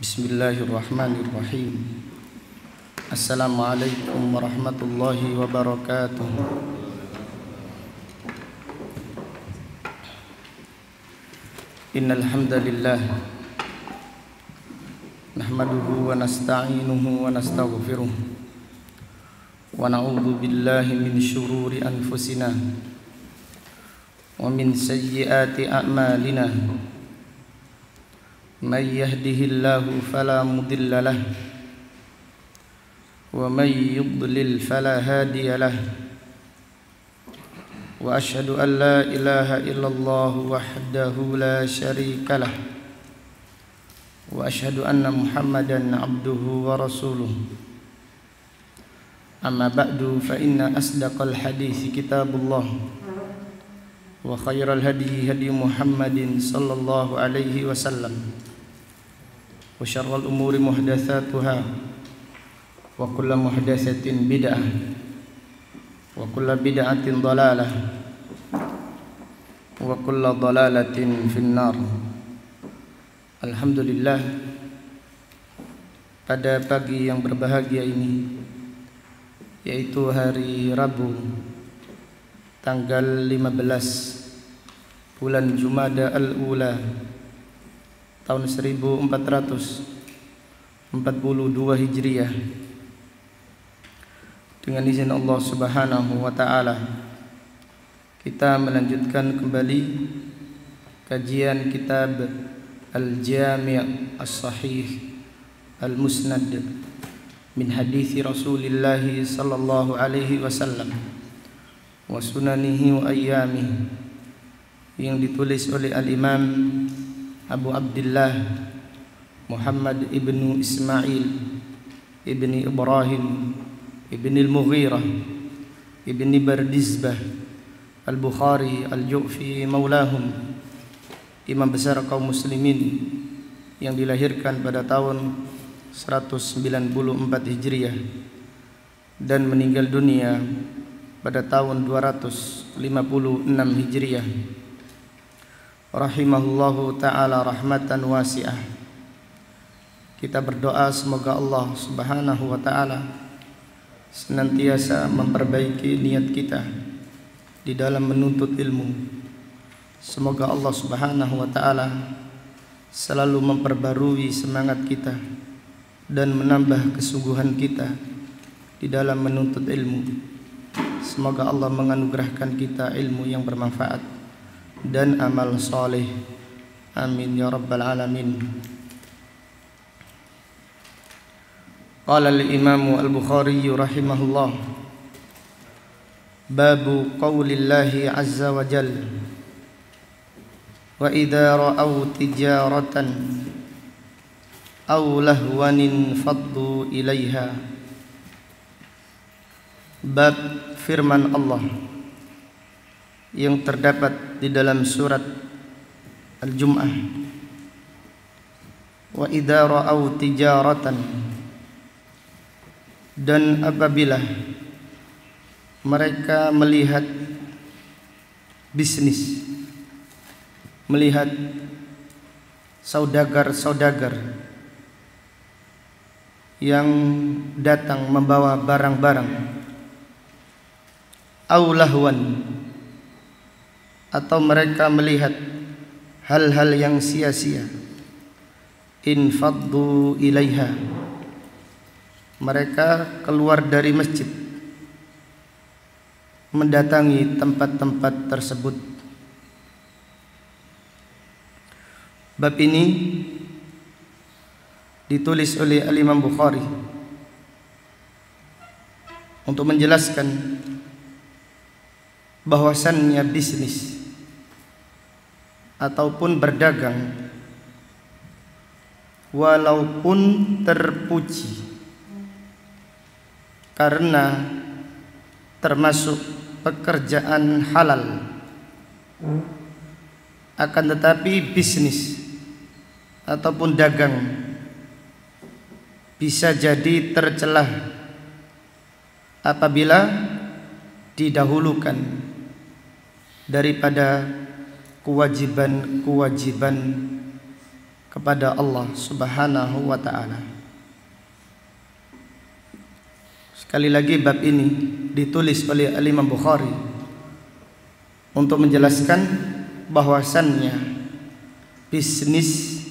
Bismillahirrahmanirrahim. Assalamualaikum warahmatullahi wabarakatuh. Innal hamdalillah nahmaduhu wa nasta'inuhu wa nastaghfiruh wa na'udzu billahi min shururi anfusina wa min sayyiati a'malina. Man yahdihillahu fala mudilla lahu wa man yudlil fala hadiya lahu. Wa asyhadu an la ilaha illallah wahdahu la syarika lah. Wa asyhadu anna Muhammadan abduhu wa rasuluh. Amma ba'du fa inna asdaqal hadithi kitabullah wa khairal hadi hadi Muhammadin sallallahu alaihi wasallam. Wa syarrul umuri muhdatsatuha wa kullu muhdatsatin bid'ah wa kullu bid'atin dhalalah wa kullu dhalalatin finnar. Alhamdulillah, pada pagi yang berbahagia ini, yaitu hari Rabu tanggal 15 bulan Jumada al-Ula tahun 1442 Hijriah, dengan izin Allah Subhanahu wa taala kita melanjutkan kembali kajian kitab Al-Jami' As-Sahih Al-Musnad min hadithi Rasulillah sallallahu alaihi wasallam wa sunanihi wa ayyamihi, yang ditulis oleh Al-Imam Abu Abdullah Muhammad ibnu Ismail ibni Ibrahim ibni Al-Mughirah ibni Bardizbah Al-Bukhari Al-Ju'fi maulahum, imam besar kaum muslimin yang dilahirkan pada tahun 194 Hijriah dan meninggal dunia pada tahun 256 Hijriah, rahimahullahu ta'ala rahmatan wasi'ah. Kita berdoa semoga Allah Subhanahu wa ta'ala senantiasa memperbaiki niat kita di dalam menuntut ilmu. Semoga Allah Subhanahu wa ta'ala selalu memperbarui semangat kita dan menambah kesungguhan kita di dalam menuntut ilmu. Semoga Allah menganugerahkan kita ilmu yang bermanfaat dan amal saleh. Amin ya rabbal alamin. Qala al-Imam Al-Bukhari rahimahullah, babu qaulillahi azza wa jalla, wa idza ra'aw tijaratan aw lahwanin faddu ilaiha. Bab firman Allah yang terdapat di dalam surat Al-Jum'ah, wa idza ra'aw tijaratan, dan apabila mereka melihat bisnis, melihat saudagar-saudagar yang datang membawa barang-barang, aw lahwan, atau mereka melihat hal-hal yang sia-sia, infaddu ilaiha, mereka keluar dari masjid mendatangi tempat-tempat tersebut. Bab ini ditulis oleh Al-Imam Bukhari untuk menjelaskan bahwasannya bisnis ataupun berdagang, walaupun terpuji karena termasuk pekerjaan halal, akan tetapi bisnis ataupun dagang bisa jadi tercelah apabila didahulukan daripada kewajiban kepada Allah Subhanahu wa ta'ala. Sekali lagi bab ini ditulis oleh Imam Bukhari untuk menjelaskan bahwasannya bisnis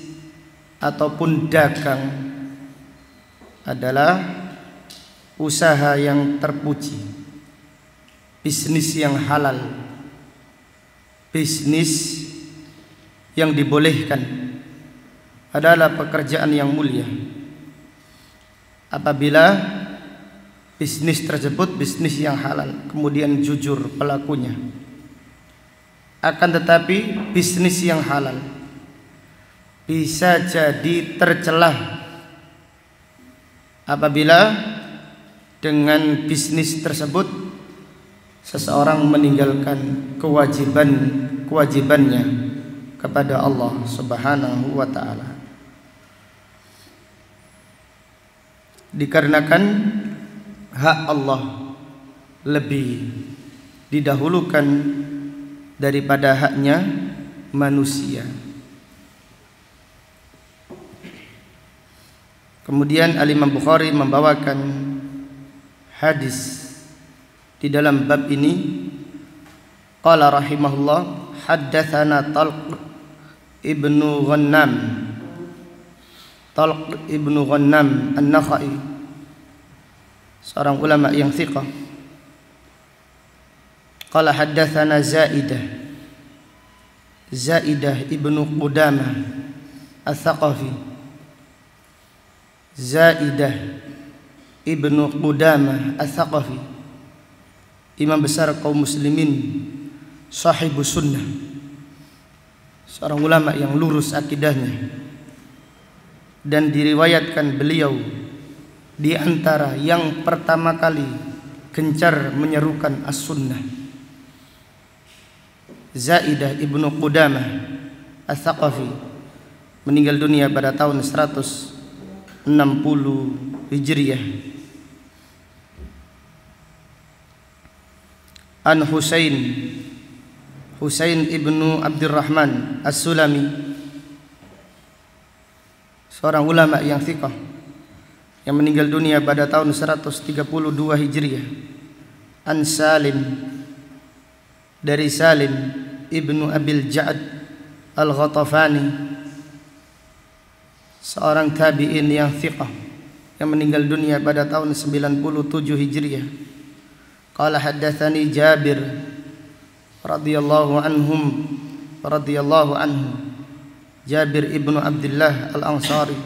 ataupun dagang adalah usaha yang terpuji, bisnis yang halal, bisnis yang dibolehkan, adalah pekerjaan yang mulia apabila bisnis tersebut bisnis yang halal, kemudian jujur pelakunya. Akan tetapi bisnis yang halal bisa jadi tercelah apabila dengan bisnis tersebut seseorang meninggalkan kewajibannya kepada Allah Subhanahu wa ta'ala. Dikarenakan hak Allah lebih didahulukan daripada haknya manusia. Kemudian Al-Imam Bukhari membawakan hadis di dalam bab ini. Qala rahimahullah, haddatsana Talq ibnu Ghannam, Talq ibnu Ghannam An-Nakhai, seorang ulama yang thiqah. Qala haddatsana Zaidah ibnu Qudamah Ats-Tsaqafi, Zaidah ibnu Qudamah Ats-Tsaqafi, imam besar kaum muslimin, sahibus sunnah, seorang ulama yang lurus akidahnya, dan diriwayatkan beliau di antara yang pertama kali gencar menyerukan as-sunnah. Zaidah ibnu Qudamah Ats-Tsaqafi meninggal dunia pada tahun 160 Hijriah. An Husain ibnu Abdurrahman As-Sulami, seorang ulama yang thiqah yang meninggal dunia pada tahun 132 Hijriah. An Salim, dari Salim ibnu Abil Ja'ad Al-Ghatafani, seorang tabi'in yang thiqah yang meninggal dunia pada tahun 97 Hijriah. Qala haddatsani Jabir radhiyallahu anhu, Jabir ibnu Abdullah Al-Ansari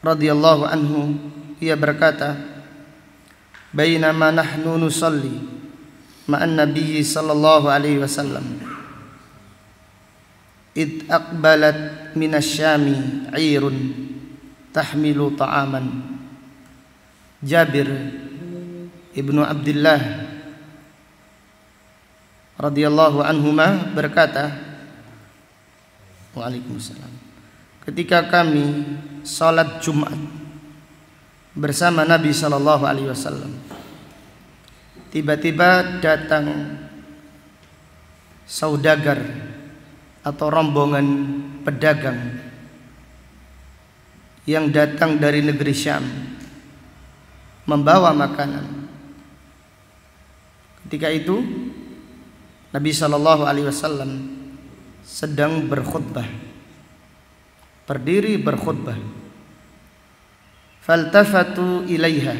radhiyallahu anhu, ia berkata, bainama nahnu nusalli ma'an nabiyyi sallallahu alaihi wasallam id aqbalat minasyami 'irun tahmilu ta'aman. Jabir ibnu Abdullah radhiyallahu anhuma berkata, Waalaikumsalam, ketika kami salat Jumat bersama Nabi sallallahu alaihi wasallam, tiba-tiba datang saudagar atau rombongan pedagang yang datang dari negeri Syam membawa makanan. Ketika itu Nabi sallallahu alaihi wasallam sedang berkhutbah, berdiri berkhutbah. Faltafatu ilaiha,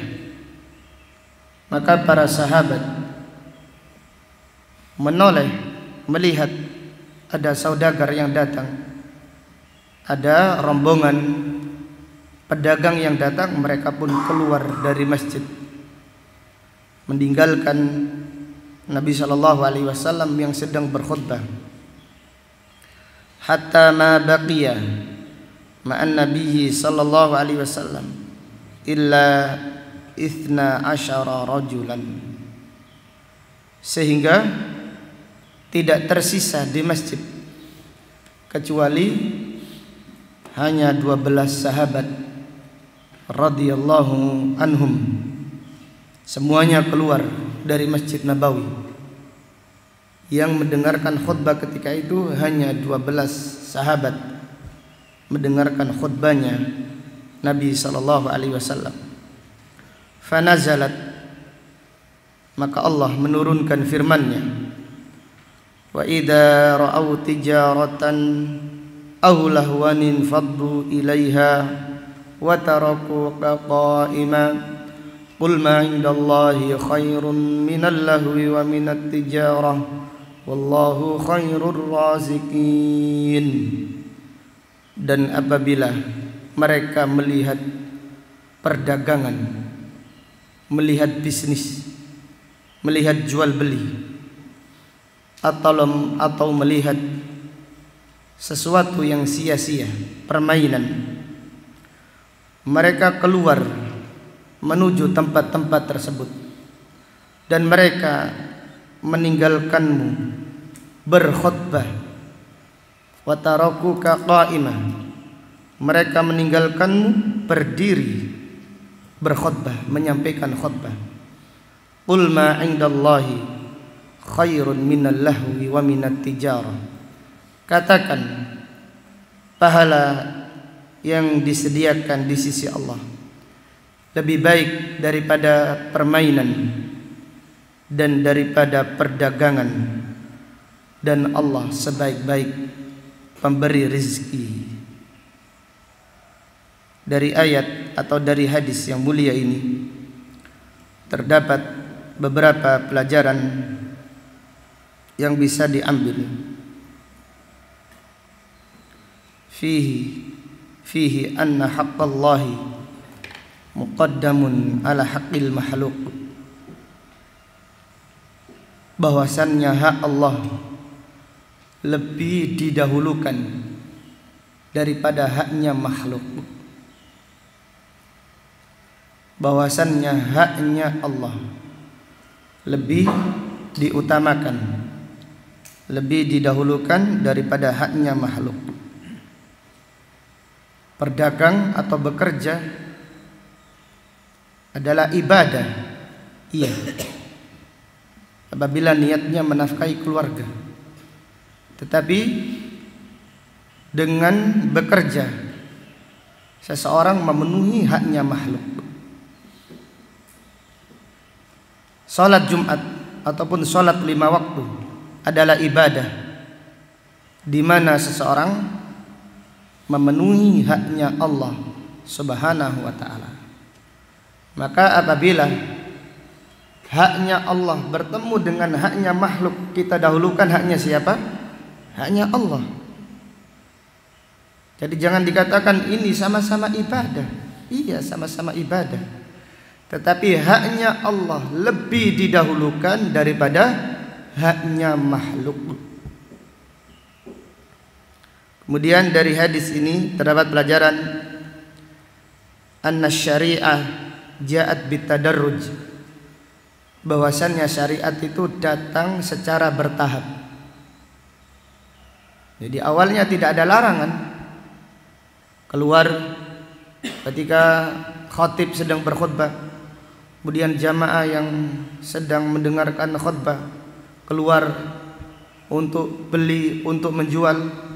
maka para sahabat menoleh melihat ada saudagar yang datang, ada rombongan pedagang yang datang. Mereka pun keluar dari masjid meninggalkan Nabi sallallahu alaihi wasallam yang sedang berkhutbah. Hatta ma baqiya ma'an nabiyyi sallallahu alaihi wasallam illa 12 rajulan, sehingga tidak tersisa di masjid kecuali hanya 12 sahabat radhiyallahu anhum. Semuanya keluar dari Masjid Nabawi Yang mendengarkan khutbah ketika itu hanya 12 sahabat mendengarkan khutbahnya Nabi sallallahu alaihi wasallam. Fanazalat, maka Allah menurunkan firman-Nya, wa idza ra'au tijaratan aw lahwanin faddu ilaiha wa tarakuka qa'ima qul ma 'indallahi khairun minal lahwi wa minat tijarah wallahu khairur raziqin. Dan apabila mereka melihat perdagangan, melihat bisnis, melihat jual beli, atau melihat sesuatu yang sia-sia, permainan, mereka keluar menuju tempat-tempat tersebut dan mereka meninggalkanmu berkhutbah. Wa tarakuka qa'imah, mereka meninggalkanmu berdiri berkhutbah, menyampaikan khutbah. Qul ma 'indallahi khairun minal lahwi wa minat tijarah, katakan pahala yang disediakan di sisi Allah lebih baik daripada permainan dan daripada perdagangan, dan Allah sebaik-baik pemberi rezeki. Dari ayat atau dari hadis yang mulia ini terdapat beberapa pelajaran yang bisa diambil. Fihi anna haqqallahi muqaddamun ala haqqil makhluk, bahwasannya hak Allah lebih didahulukan daripada haknya makhluk. Bahwasannya haknya Allah lebih diutamakan, lebih didahulukan daripada haknya makhluk. Berdagang atau bekerja adalah ibadah, iya, apabila niatnya menafkahi keluarga. Tetapi dengan bekerja seseorang memenuhi haknya makhluk. Salat Jumat ataupun salat 5 waktu adalah ibadah di mana seseorang memenuhi haknya Allah Subhanahu wa taala. Maka apabila haknya Allah bertemu dengan haknya makhluk, kita dahulukan haknya siapa? Haknya Allah. Jadi jangan dikatakan ini sama-sama ibadah. Iya, sama-sama ibadah. Tetapi haknya Allah lebih didahulukan daripada haknya makhluk. Kemudian dari hadis ini terdapat pelajaran anna syariah ja'at bitadarruj, bahwasannya syariat itu datang secara bertahap. Jadi awalnya tidak ada larangan keluar ketika khatib sedang berkhutbah, kemudian jamaah yang sedang mendengarkan khutbah keluar untuk beli, untuk menjual.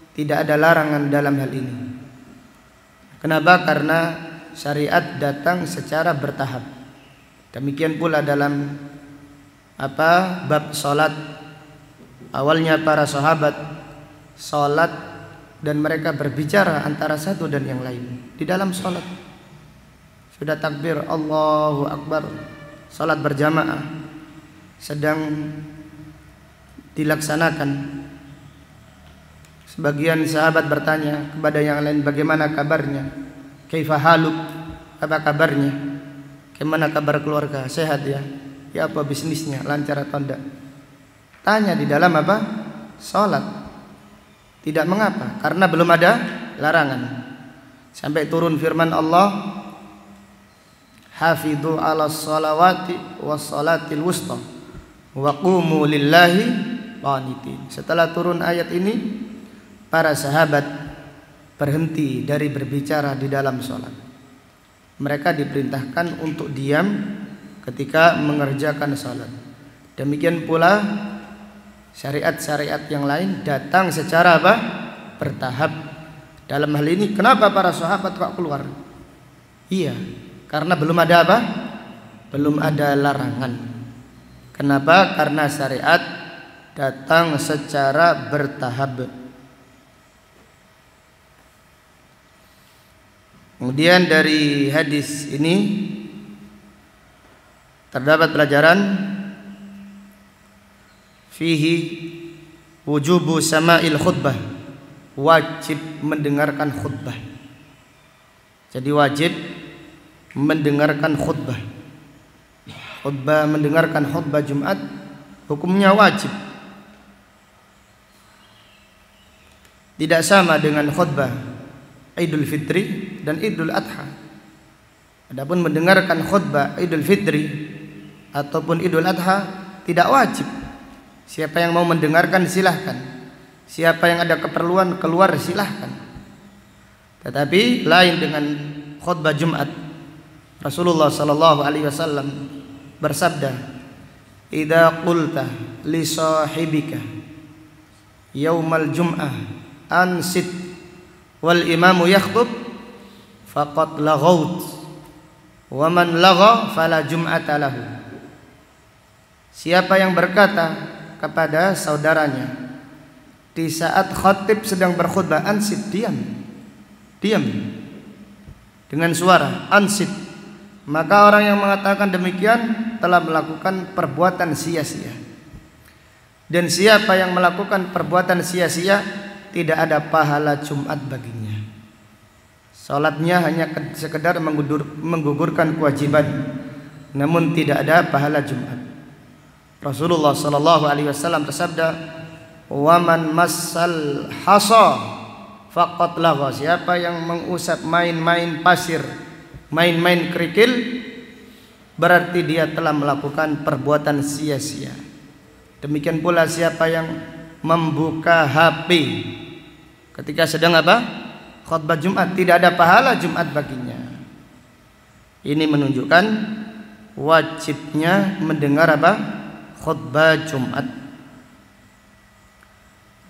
Tidak ada larangan dalam hal ini. Kenapa? Karena syariat datang secara bertahap. Demikian pula dalam bab salat. Awalnya para sahabat salat dan mereka berbicara antara satu dan yang lain di dalam salat. Sudah takbir Allahu Akbar, salat berjamaah sedang dilaksanakan. Sebagian sahabat bertanya kepada yang lain, bagaimana kabarnya? Kaifa haluk? Apa kabarnya? Bagaimana kabar keluarga? Sehat ya? Ya, apa bisnisnya? Lancar atau enggak? Tanya di dalam salat. Tidak mengapa, karena belum ada larangan. Sampai turun firman Allah, hafidhu ala salawati was salatil wusta wa qumu lillahi qanitin. Setelah turun ayat ini, para sahabat berhenti dari berbicara di dalam sholat. Mereka diperintahkan untuk diam ketika mengerjakan sholat. Demikian pula Syariat-syariat yang lain datang secara apa? Bertahap. Dalam hal ini kenapa para sahabat kok keluar? Iya, karena belum ada apa? Belum ada larangan. Kenapa? Karena syariat datang secara bertahap. Kemudian dari hadis ini terdapat pelajaran fihi wujubu sama'il khutbah, wajib mendengarkan khutbah. Jadi wajib mendengarkan khutbah. Mendengarkan khutbah Jumat hukumnya wajib. Tidak sama dengan khutbah Idul Fitri dan Idul Adha. Adapun mendengarkan khutbah Idul Fitri ataupun Idul Adha tidak wajib. Siapa yang mau mendengarkan silahkan. Siapa yang ada keperluan keluar silahkan. Tetapi lain dengan khutbah Jumat. Rasulullah sallallahu alaihi wasallam bersabda, "Idza qulta li sahibika yaumal jum'ah ansit wal imamu yakhtub faqad laghaut wa man lagha fala jum'ata lahu." Siapa yang berkata kepada saudaranya di saat khatib sedang berkhutbah, ansit, diam dengan suara ansit, maka orang yang mengatakan demikian telah melakukan perbuatan sia-sia. Dan siapa yang melakukan perbuatan sia-sia tidak ada pahala Jumat baginya. Salatnya hanya sekedar menggugurkan kewajiban, namun tidak ada pahala Jumat. Rasulullah sallallahu alaihi wasallam bersabda, "Wa man massal hasa faqad lagha." Siapa yang mengusap main-main pasir, main-main kerikil, berarti dia telah melakukan perbuatan sia-sia. Demikian pula siapa yang membuka HP ketika sedang apa? Khutbah Jumat, tidak ada pahala Jumat baginya. Ini menunjukkan wajibnya mendengar apa? Khutbah Jumat.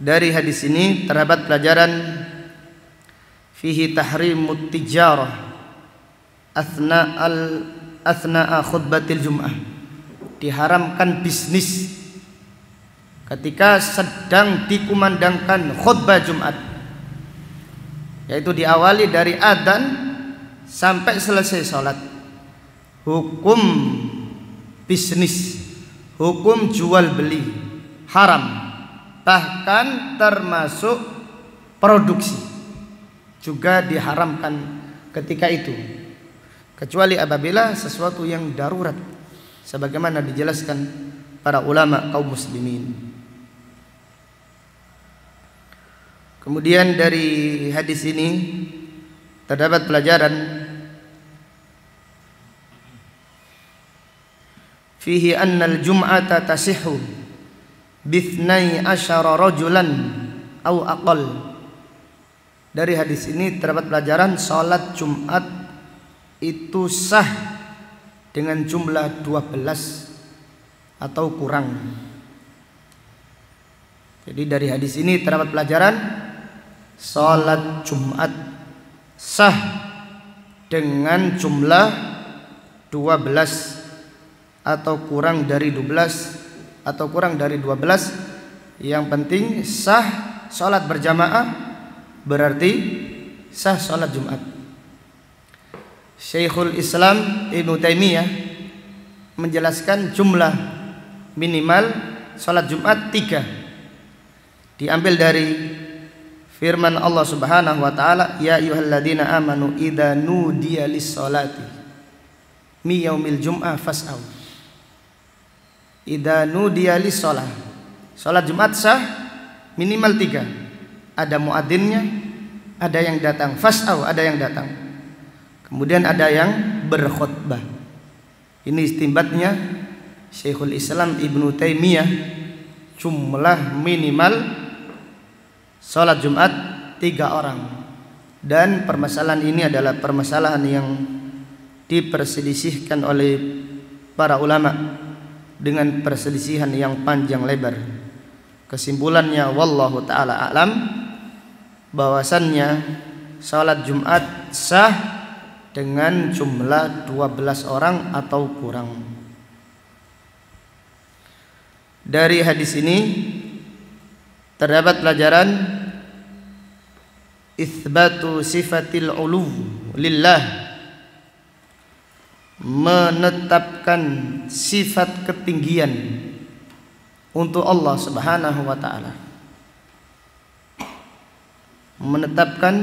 Dari hadis ini terdapat pelajaran fihi tahrimut tijarah athna'a khutbatil Jum'ah. Diharamkan bisnis ketika sedang dikumandangkan khutbah Jumat, yaitu diawali dari adzan sampai selesai sholat. Hukum bisnis, hukum jual beli haram, bahkan termasuk produksi juga diharamkan ketika itu, kecuali apabila sesuatu yang darurat sebagaimana dijelaskan para ulama kaum muslimin. Kemudian dari hadis ini terdapat pelajaran fihi annal jum'ata tasihhu bithnai asyara rajulan au aqal. Dari hadis ini terdapat pelajaran salat Jumat itu sah dengan jumlah 12 atau kurang. Jadi dari hadis ini terdapat pelajaran salat Jumat sah dengan jumlah 12 atau kurang dari 12 atau kurang dari 12. Yang penting sah salat berjamaah, berarti sah salat Jumat. Syekhul Islam Ibnu Taimiyah menjelaskan jumlah minimal salat Jumat 3. Diambil dari firman Allah Subhanahu wa taala, ya ayyuhalladzina amanu idza nudiya lis-salati mi yaumil jum'ah fas'au. Idza nudiya lis-shalah. Salat Jumat sah minimal 3. Ada muadzinnya, ada yang datang, fas'au, ada yang datang. Kemudian ada yang berkhutbah. Ini istinbatnya Syekhul Islam Ibnu Taimiyah, jumlah minimal salat Jumat 3 orang. Dan permasalahan ini adalah permasalahan yang diperselisihkan oleh para ulama dengan perselisihan yang panjang lebar. Kesimpulannya wallahu taala a'lam, bahwasannya salat Jumat sah dengan jumlah 12 orang atau kurang. Dari hadis ini terdapat pelajaran itsbatu sifatil ulu lillah, menetapkan sifat ketinggian untuk Allah Subhanahu wa taala. Menetapkan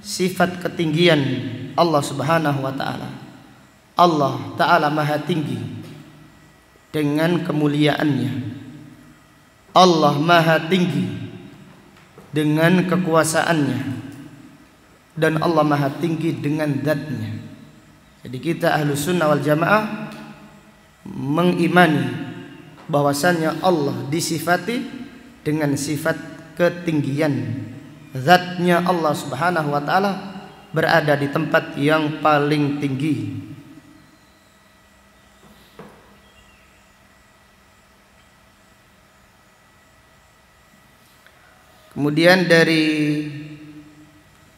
sifat ketinggian Allah Subhanahu wa taala. Allah taala maha tinggi dengan kemuliaannya. Allah maha tinggi dengan kekuasaannya, dan Allah maha tinggi dengan zatnya. Jadi kita Ahlus Sunnah wal Jamaah mengimani bahwasannya Allah disifati dengan sifat ketinggian. Zatnya Allah Subhanahu wa taala berada di tempat yang paling tinggi. Kemudian dari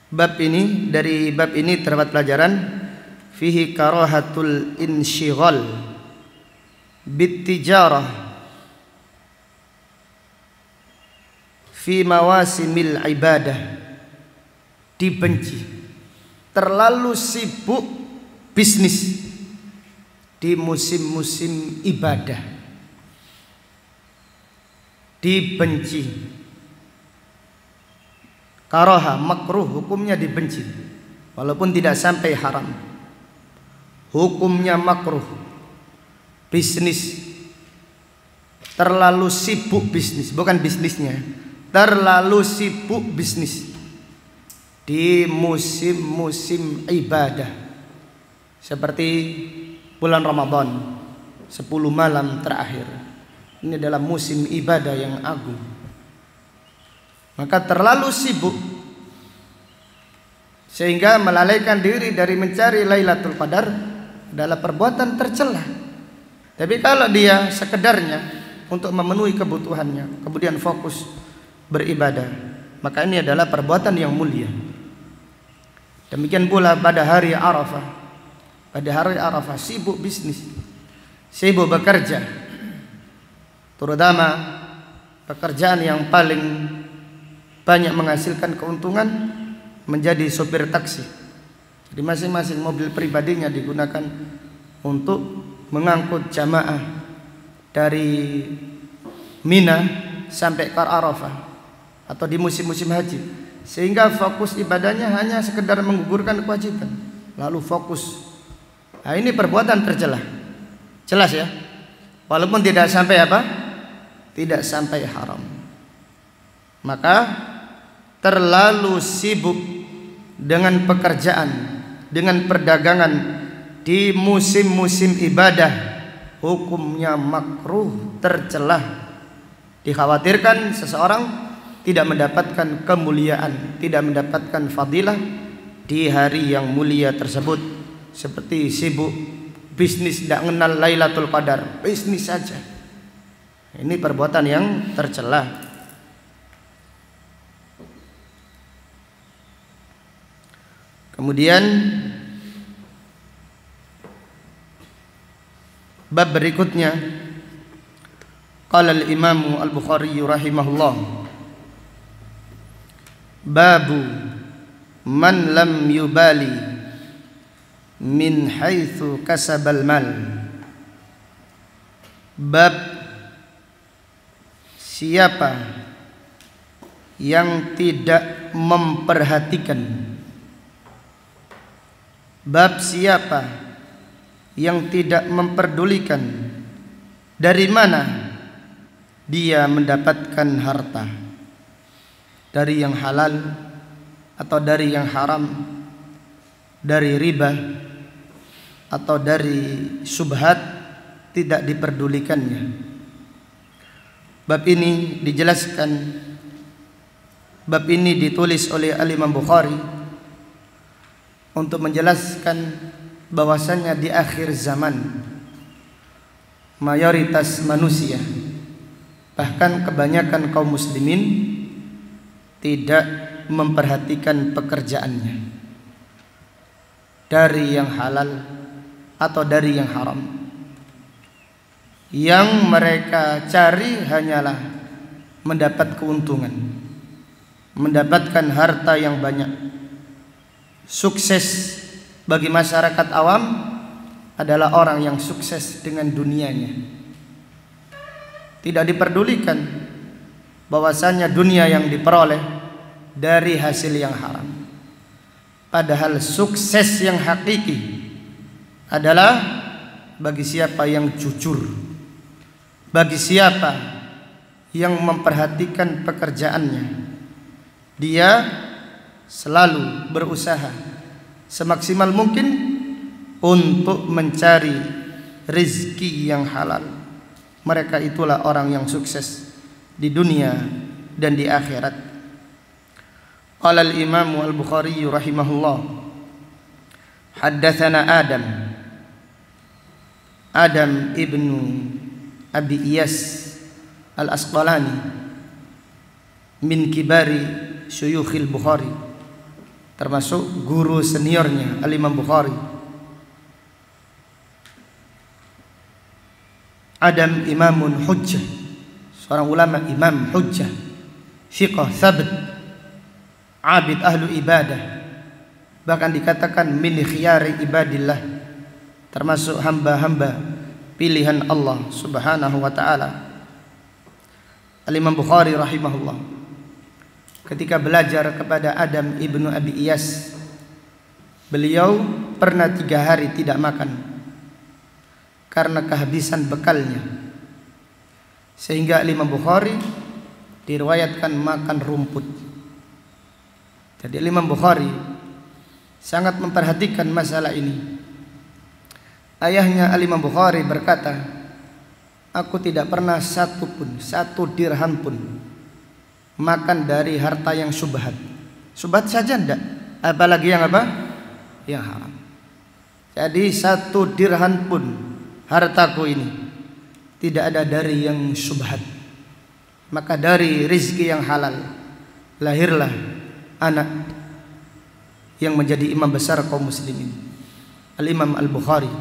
bab ini terdapat pelajaran fihi karahatul insyighal bittijarah fi mawasimil ibadah, dibenci terlalu sibuk bisnis di musim-musim ibadah, dibenci. Karaha makruh, hukumnya dibenci walaupun tidak sampai haram, hukumnya makruh. Bisnis, terlalu sibuk bisnis, bukan bisnisnya, terlalu sibuk bisnis di musim-musim ibadah seperti bulan Ramadan, 10 malam terakhir. Ini adalah musim ibadah yang agung. Maka terlalu sibuk sehingga melalaikan diri dari mencari Lailatul Qadar adalah perbuatan tercela. Tapi kalau dia sekedarnya untuk memenuhi kebutuhannya, kemudian fokus beribadah, maka ini adalah perbuatan yang mulia. Demikian pula pada hari Arafah. Pada hari Arafah sibuk bisnis, sibuk bekerja, terutama pekerjaan yang paling banyak menghasilkan keuntungan menjadi sopir taksi. Jadi masing-masing mobil pribadinya digunakan untuk mengangkut jamaah dari Mina sampai ke Arafah atau di musim-musim haji, sehingga fokus ibadahnya hanya sekedar menggugurkan kewajiban lalu fokus. Nah, ini perbuatan tercela, jelas ya, walaupun tidak sampai apa, tidak sampai haram. Maka terlalu sibuk dengan pekerjaan, dengan perdagangan di musim-musim ibadah, hukumnya makruh, tercela. Dikhawatirkan seseorang tidak mendapatkan kemuliaan, tidak mendapatkan fadilah di hari yang mulia tersebut, seperti sibuk bisnis, tidak mengenal Lailatul Qadar, bisnis saja. Ini perbuatan yang tercela. Kemudian bab berikutnya, qala al-Imam Al-Bukhari rahimahullah, babu man lam yubali min haitsu kasabal mal. Bab siapa yang tidak memperhatikan, bab siapa yang tidak memperdulikan dari mana dia mendapatkan harta, dari yang halal atau dari yang haram, dari riba atau dari syubhat, tidak diperdulikannya. Bab ini dijelaskan, bab ini ditulis oleh Al-Imam Bukhari untuk menjelaskan bahwasannya di akhir zaman mayoritas manusia Bahkan kebanyakan kaum muslimin tidak memperhatikan pekerjaannya, dari yang halal atau dari yang haram. Yang mereka cari hanyalah mendapat keuntungan, mendapatkan harta yang banyak. Sukses bagi masyarakat awam adalah orang yang sukses dengan dunianya. Tidak diperdulikan bahwasanya dunia yang diperoleh dari hasil yang haram. Padahal sukses yang hakiki adalah bagi siapa yang jujur, bagi siapa yang memperhatikan pekerjaannya. Dia selalu berusaha semaksimal mungkin untuk mencari rezeki yang halal. Mereka itulah orang yang sukses di dunia dan di akhirat. Qala al-Imam al-Bukhari rahimahullah, haddatsana Adam ibnu Abi Iyas al-Asqalani min kibari syuyukhil Bukhari, termasuk guru seniornya al-Imam Bukhari. Adam imamun hujjah, seorang ulama imam hujjah, thiqah thabit, abid ahlu ibadah, bahkan dikatakan min khiyari ibadillah, termasuk hamba-hamba pilihan Allah subhanahu wa ta'ala. Al-Imam Bukhari rahimahullah ketika belajar kepada Adam ibnu Abi Iyas, beliau pernah 3 hari tidak makan karena kehabisan bekalnya, sehingga Imam Bukhari diriwayatkan makan rumput. Jadi Imam Bukhari sangat memperhatikan masalah ini. Ayahnya Imam Bukhari berkata, aku tidak pernah satu dirham pun makan dari harta yang syubhat. Syubhat saja enggak, apalagi yang apa? Yang haram. Jadi 1 dirham pun hartaku ini tidak ada dari yang syubhat. Maka dari rezeki yang halal lahirlah anak yang menjadi imam besar kaum muslimin, Al-Imam Al-Bukhari.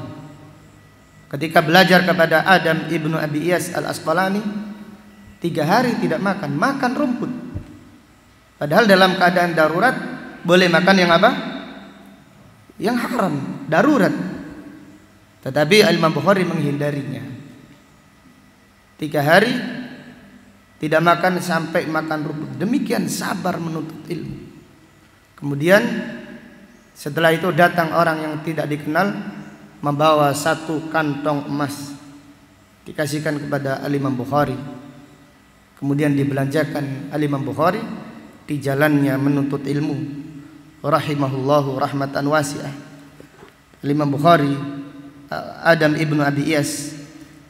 Ketika belajar kepada Adam ibnu Abi Iyas al-Asqalani, 3 hari tidak makan rumput. Padahal dalam keadaan darurat boleh makan yang apa? Yang haram, darurat. Tetapi Imam Bukhari menghindarinya. 3 hari tidak makan sampai makan rumput. Demikian sabar menuntut ilmu. Kemudian setelah itu datang orang yang tidak dikenal, membawa 1 kantong emas, dikasihkan kepada Imam Bukhari. Kemudian dibelanjakan Imam Bukhari di jalannya menuntut ilmu, rahimahullahu rahmatan wasi'ah. Imam Bukhari Adam ibnu Abi Iyas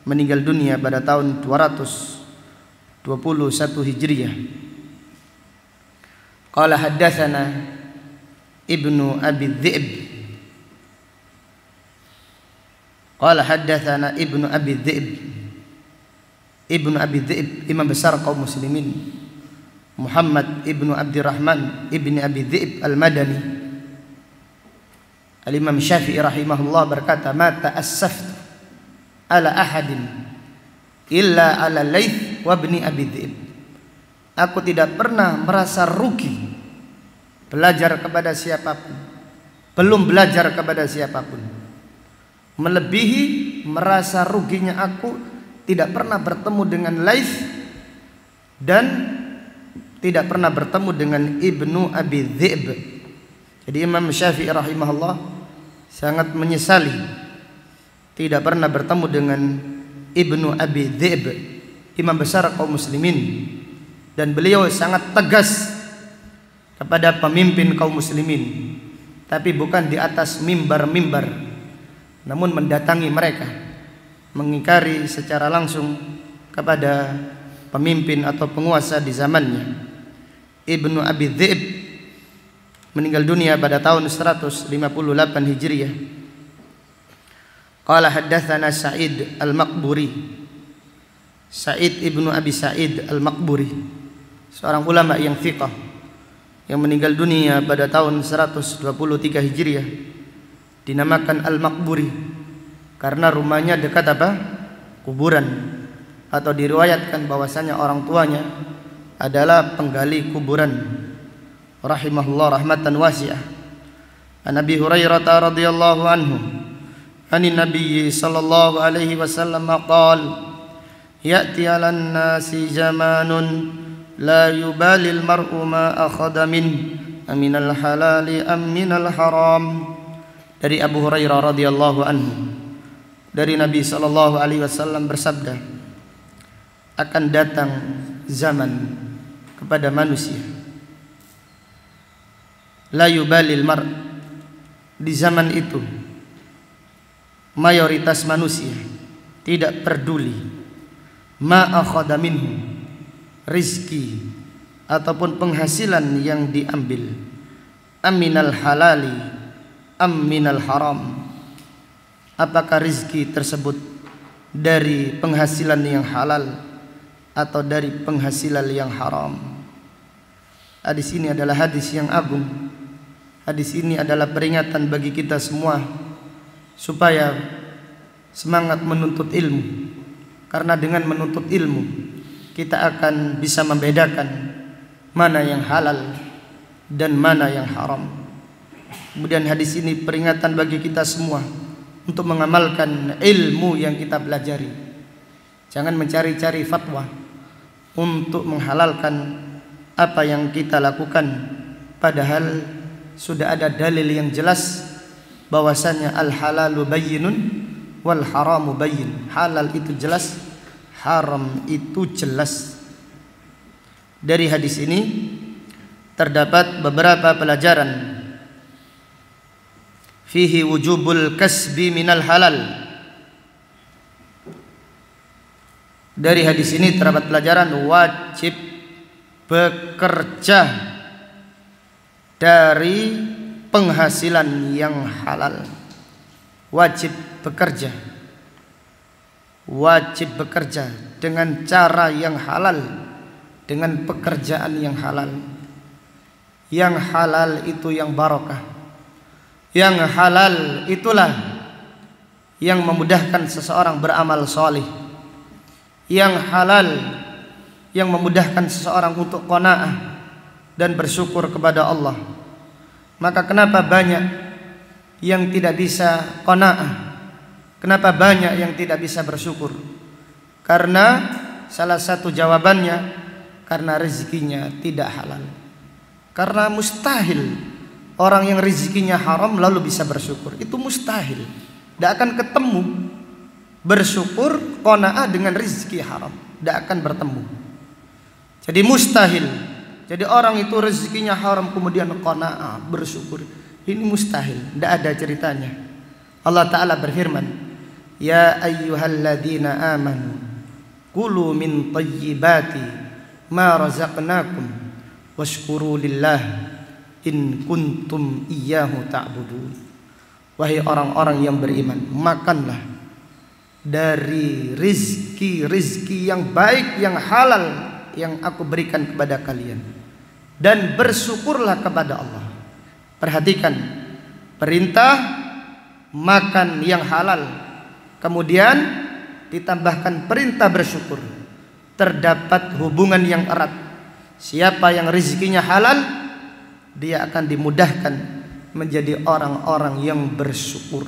meninggal dunia pada tahun 221 Hijriah. Qala haddatsana Ibnu Abi Dhi'b, qala haddatsana Ibnu Abi Dhi'b. Ibnu Abi Dhi'b imam besar kaum muslimin, Muhammad ibnu Abdurrahman ibni Abi Dhi'b al-Madani. Al-Imam Syafi'i rahimahullah berkata, ma ta'assaftu ala ahadin illa ala Laits wa ibni Abi Dhi'b. Aku tidak pernah merasa rugi belajar kepada siapapun, belum belajar kepada siapapun, melebihi merasa ruginya aku tidak pernah bertemu dengan Laits dan tidak pernah bertemu dengan Ibnu Abi Dhi'b. Jadi Imam Syafi'i rahimahullah sangat menyesali tidak pernah bertemu dengan Ibnu Abi Dhi'b, imam besar kaum muslimin, dan beliau sangat tegas kepada pemimpin kaum muslimin, tapi bukan di atas mimbar-mimbar, namun mendatangi mereka, mengingkari secara langsung kepada pemimpin atau penguasa di zamannya. Ibnu Abi Dhi'b meninggal dunia pada tahun 158 Hijriah. Qala haddatsana Sa'id al-Maqburi Sa'id ibnu Abi Sa'id al-Maqburi, seorang ulama yang thiqah yang meninggal dunia pada tahun 123 Hijriah, dinamakan Al-Maqburi karena rumahnya dekat apa? Kuburan, atau diriwayatkan bahwasanya orang tuanya adalah penggali kuburan. Rahimahullah rahmatan wasi'ah. An Abi Hurairah radhiyallahu anhu, anin Nabi sallallahu alaihi wasallam qala: Ya'ti 'alan nasi zamanun la yubali al-mar'u ma akhadha minal halali am minal haram. Dari Abu Hurairah radhiyallahu anhu, dari Nabi sallallahu alaihi wasallam bersabda, akan datang zaman kepada manusia, la yubalil mar', di zaman itu mayoritas manusia tidak peduli ma akhadha minhu, rizki ataupun penghasilan yang diambil, aminal halali aminal haram, apakah rizki tersebut dari penghasilan yang halal atau dari penghasilan yang haram. Hadis ini adalah hadis yang agung. Hadis ini adalah peringatan bagi kita semua supaya semangat menuntut ilmu, karena dengan menuntut ilmu kita akan bisa membedakan mana yang halal dan mana yang haram. Kemudian hadis ini peringatan bagi kita semua untuk mengamalkan ilmu yang kita pelajari. Jangan mencari-cari fatwa untuk menghalalkan apa yang kita lakukan, padahal sudah ada dalil yang jelas bahwasanya al-halalu bayyinun wal haramu bayyin. Halal itu jelas, haram itu jelas. Dari hadis ini terdapat beberapa pelajaran. Fihi wujubul kasbi minal halal. Dari hadis ini terdapat pelajaran wajib bekerja dari penghasilan yang halal. Wajib bekerja, wajib bekerja dengan cara yang halal, dengan pekerjaan yang halal. Yang halal itu yang barokah. Yang halal itulah yang memudahkan seseorang beramal soleh. Yang halal yang memudahkan seseorang untuk qanaah dan bersyukur kepada Allah. Maka kenapa banyak yang tidak bisa qanaah? Kenapa banyak yang tidak bisa bersyukur? Karena salah satu jawabannya karena rezekinya tidak halal. Karena mustahil orang yang rezekinya haram lalu bisa bersyukur. Itu mustahil. Tidak akan ketemu bersyukur qanaah dengan rezeki haram. Tidak akan bertemu. Jadi mustahil. Jadi orang itu rezekinya haram kemudian qanaah bersyukur, ini mustahil. Tidak ada ceritanya. Allah Ta'ala berfirman, Ya ayyuhalladzina amanu kulu min tayyibati ma razaqnakum washkuru lillah in kuntum iyyahu ta'budun. Wahai orang-orang yang beriman, makanlah dari rizki yang baik, yang halal yang aku berikan kepada kalian, dan bersyukurlah kepada Allah. Perhatikan perintah makan yang halal, kemudian ditambahkan perintah bersyukur. Terdapat hubungan yang erat. Siapa yang rezekinya halal, dia akan dimudahkan menjadi orang-orang yang bersyukur.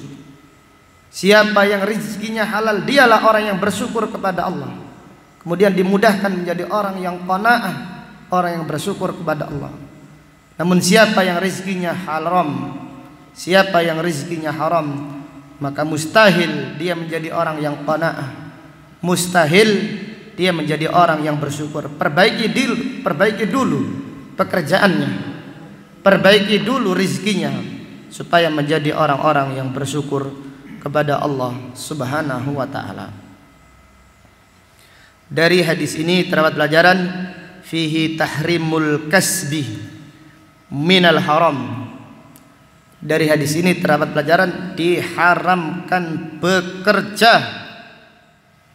Siapa yang rezekinya halal, dialah orang yang bersyukur kepada Allah, kemudian dimudahkan menjadi orang yang qanaah, orang yang bersyukur kepada Allah. Namun siapa yang rezekinya haram, siapa yang rezekinya haram, maka mustahil dia menjadi orang yang qanaah, mustahil dia menjadi orang yang bersyukur. Perbaiki dulu pekerjaannya, perbaiki dulu rezekinya, supaya menjadi orang-orang yang bersyukur kepada Allah Subhanahu wa ta'ala. Dari hadis ini terdapat pelajaran fihi tahrimul kasbi minal haram. Dari hadis ini terdapat pelajaran diharamkan bekerja dari penghasilan yang haram. Dari hadis ini terdapat pelajaran diharamkan bekerja dari penghasilan yang haram. Dari hadis ini terdapat pelajaran diharamkan bekerja dari penghasilan yang haram. Dari hadis ini terdapat pelajaran diharamkan bekerja dari penghasilan yang haram. Dari hadis ini terdapat pelajaran diharamkan bekerja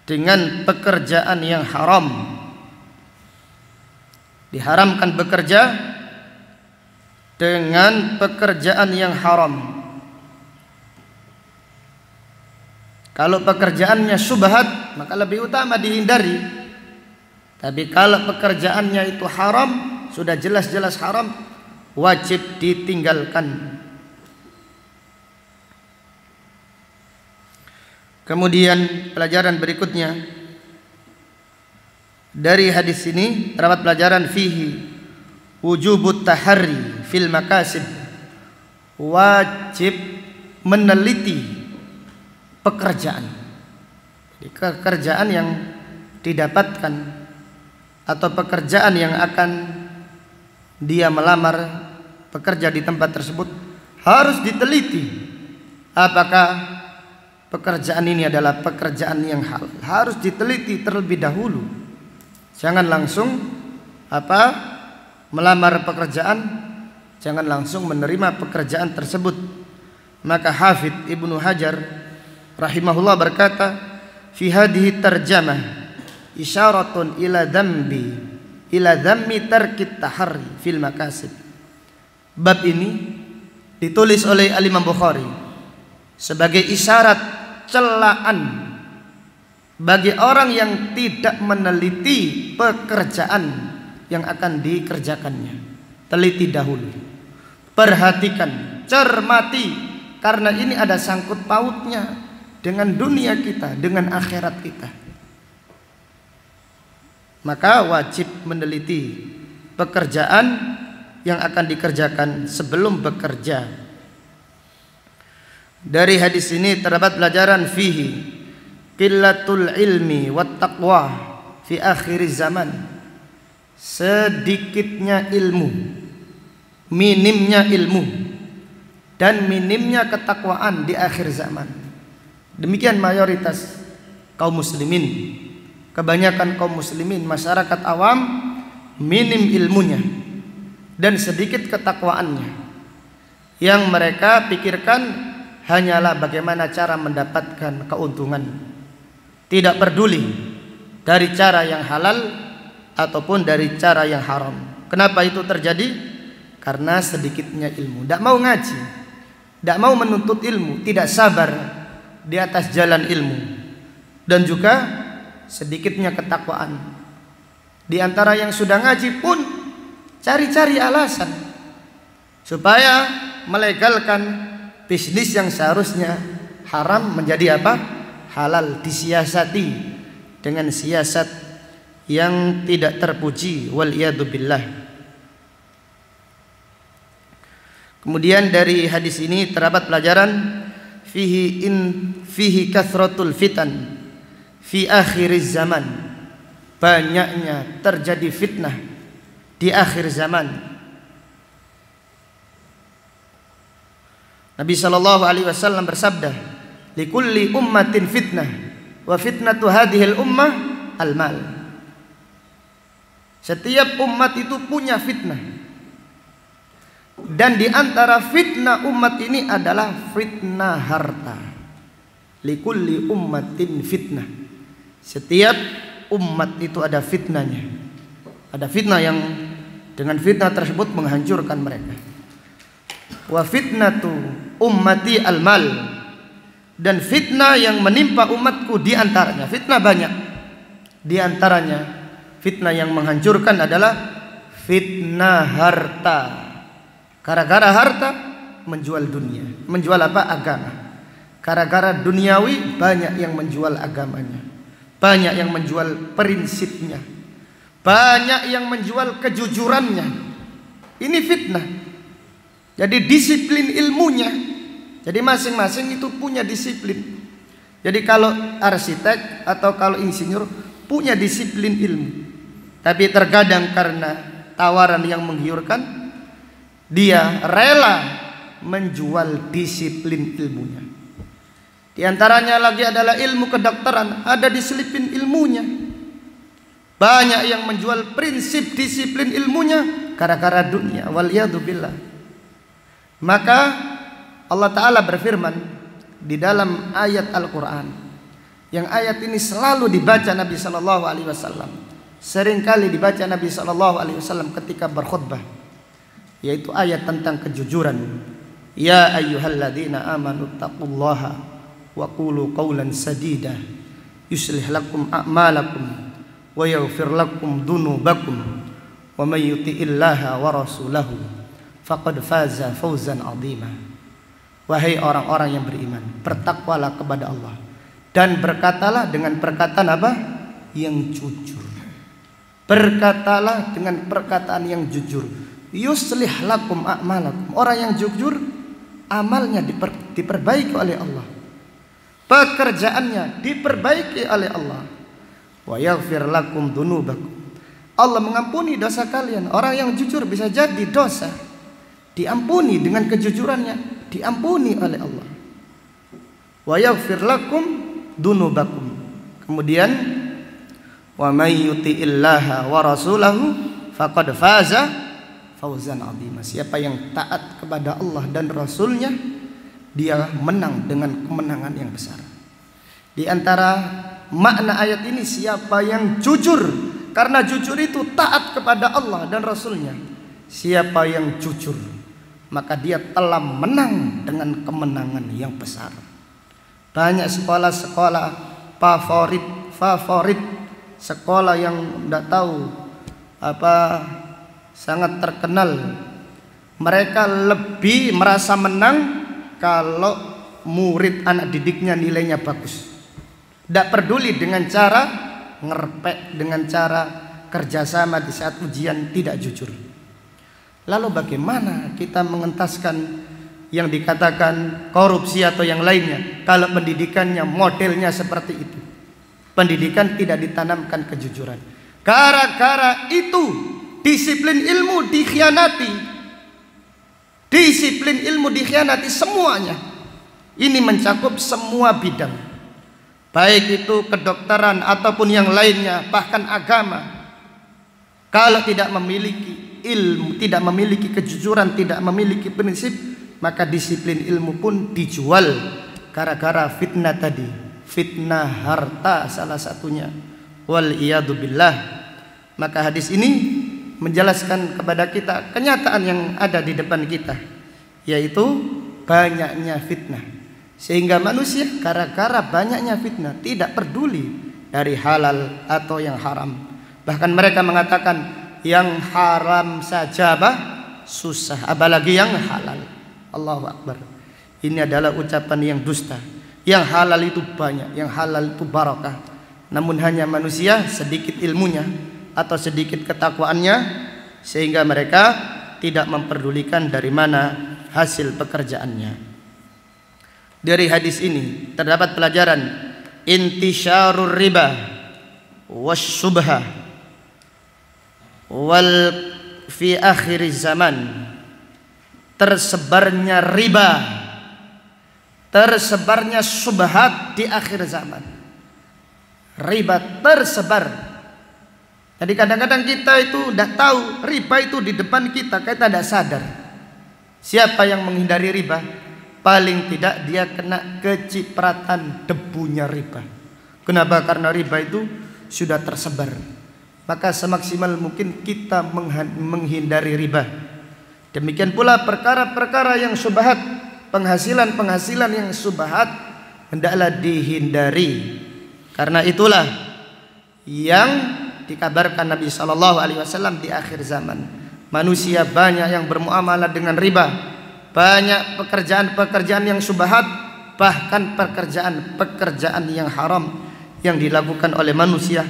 dengan pekerjaan yang haram. Diharamkan bekerja dengan pekerjaan yang haram. Kalau pekerjaannya syubhat, maka lebih utama dihindari. Tapi kalau pekerjaannya itu haram, sudah jelas-jelas haram, wajib ditinggalkan. Kemudian pelajaran berikutnya dari hadis ini terdapat pelajaran fihi wujubut taharri fil makasib, wajib meneliti pekerjaan. Jadi pekerjaan yang didapatkan atau pekerjaan yang akan dia melamar bekerja di tempat tersebut harus diteliti apakah pekerjaan ini adalah pekerjaan yang halal. Harus diteliti terlebih dahulu. Jangan langsung melamar pekerjaan, jangan langsung menerima pekerjaan tersebut. Maka Hafidz Ibnu Hajar rahimahullah berkata, fi hadhihi tarjamah isyaratun ila dhammi tarkit taharri fil makasib. Bab ini ditulis oleh Imam Bukhari sebagai isyarat celaan bagi orang yang tidak meneliti pekerjaan yang akan dikerjakannya. Teliti dahulu, perhatikan, cermati, karena ini ada sangkut pautnya dengan dunia kita, dengan akhirat kita. Maka wajib meneliti pekerjaan yang akan dikerjakan sebelum bekerja. Dari hadis ini terdapat pelajaran fihi qillatul ilmi wat taqwa fi akhir zaman. Sedikitnya ilmu, minimnya ilmu, dan minimnya ketakwaan di akhir zaman. Demikian mayoritas kaum muslimin. Kebanyakan kaum muslimin, masyarakat awam, minim ilmunya dan sedikit ketakwaannya. Yang mereka pikirkan hanyalah bagaimana cara mendapatkan keuntungan, tidak peduli dari cara yang halal ataupun dari cara yang haram. Kenapa itu terjadi? Karena sedikitnya ilmu, tidak mau ngaji, tidak mau menuntut ilmu, tidak sabar di atas jalan ilmu, dan juga sedikitnya ketakwaan. Di antara yang sudah ngaji pun cari-cari alasan supaya melegalkan bisnis yang seharusnya haram menjadi halal, disiasati dengan siasat yang tidak terpuji, wal iyadu billah. Kemudian dari hadis ini terdapat pelajaran fihi kathratul fitan fi akhiriz zaman. Banyaknya terjadi fitnah di akhir zaman. Nabi sallallahu alaihi wasallam bersabda, likulli ummatin fitnah wa fitnatu hadhil ummah al-mal. Setiap umat itu punya fitnah, dan di antara fitnah umat ini adalah fitnah harta. Likulli ummatin fitnah. Setiap umat itu ada fitnahnya. Ada fitnah yang dengan fitnah tersebut menghancurkan mereka. Wa fitnatu ummati al-mal, dan fitnah yang menimpa umatku di antaranya, fitnah banyak, di antaranya fitnah yang menghancurkan adalah fitnah harta. Gara-gara harta menjual dunia, menjual agama. Gara-gara duniawi banyak yang menjual agamanya, banyak yang menjual prinsipnya, banyak yang menjual kejujurannya. Ini fitnah. Jadi disiplin ilmunya. Jadi masing-masing itu punya disiplin. Jadi kalau arsitek atau kalau insinyur punya disiplin ilmu, tapi terkadang karena tawaran yang menggiurkan, dia rela menjual disiplin ilmunya. Di antaranya lagi adalah ilmu kedokteran, ada disiplin ilmunya. Banyak yang menjual prinsip disiplin ilmunya gara-gara dunia, waliyadu billah. Maka Allah Ta'ala berfirman di dalam ayat Al-Quran, yang ayat ini selalu dibaca Nabi sallallahu alaihi wasallam. Seringkali dibaca Nabi sallallahu alaihi wasallam ketika berkhutbah, yaitu ayat tentang kejujuran. Ya ayyuhalladzina amanu taqullaha wa qulu qawlan sadida yuslih lakum a'malakum wa yaghfir lakum dunubakum wa may yuti'illaha wa rasulahu faqad faza fawzan 'azima. Wahai orang-orang yang beriman, bertakwalah kepada Allah dan berkatalah dengan perkataan apa? Yang jujur. Berkatalah dengan perkataan yang jujur. Yuslih lakum a'malakum. Orang yang jujur, amalnya diperbaiki oleh Allah, pekerjaannya diperbaiki oleh Allah. Wa yaghfir lakum dunubakum. Allah mengampuni dosa kalian. Orang yang jujur bisa jadi dosa diampuni dengan kejujurannya, diampuni oleh Allah. Wa yaghfir lakum dunubakum. Kemudian wa may yuti'illaha wa rasulahu faqad faza fawzan 'azima. Siapa yang taat kepada Allah dan Rasulnya, dia menang dengan kemenangan yang besar. Di antara makna ayat ini, siapa yang jujur, karena jujur itu taat kepada Allah dan Rasulnya. Siapa yang jujur, maka dia telah menang dengan kemenangan yang besar. Banyak sekolah-sekolah favorit, sekolah yang tidak tahu apa sangat terkenal. Mereka lebih merasa menang kalau murid anak didiknya nilainya bagus. Tidak peduli dengan cara ngerpek, dengan cara kerjasama di saat ujian, tidak jujur. Lalu bagaimana kita mengentaskan yang dikatakan korupsi atau yang lainnya kalau pendidikannya modelnya seperti itu? Pendidikan tidak ditanamkan kejujuran. Gara-gara itu disiplin ilmu dikhianati. Disiplin ilmu dikhianati semuanya. Ini mencakup semua bidang, baik itu kedokteran ataupun yang lainnya, bahkan agama. Kalau tidak memiliki ilmu, tidak memiliki kejujuran, tidak memiliki prinsip, maka disiplin ilmu pun dijual gara-gara fitnah tadi. Fitnah harta salah satunya. Wal iyadu billah. Maka hadis ini menjelaskan kepada kita kenyataan yang ada di depan kita, yaitu banyaknya fitnah. Sehingga manusia gara-gara banyaknya fitnah tidak peduli dari halal atau yang haram. Bahkan mereka mengatakan yang haram saja susah, apalagi yang halal. Allahu Akbar. Ini adalah ucapan yang dusta. Yang halal itu banyak, yang halal itu barakah. Namun hanya manusia sedikit ilmunya atau sedikit ketakwaannya, sehingga mereka tidak memperdulikan dari mana hasil pekerjaannya. Dari hadis ini terdapat pelajaran intisyarur riba wasyubha wal fi akhir zaman, tersebarnya riba, tersebarnya subhat di akhir zaman. Riba tersebar. Jadi kadang-kadang kita itu tidak tahu riba itu di depan kita tidak sadar. Siapa yang menghindari riba, paling tidak dia kena kecipratan debunya riba. Kenapa? Karena riba itu sudah tersebar. Maka semaksimal mungkin kita menghindari riba. Demikian pula perkara-perkara yang subhat, penghasilan-penghasilan yang subhat hendaklah dihindari. Karena itulah yang dikabarkan Nabi SAW di akhir zaman. Manusia banyak yang bermuamalah dengan riba, banyak pekerjaan-pekerjaan yang subhat, bahkan pekerjaan-pekerjaan yang haram yang dilakukan oleh manusia,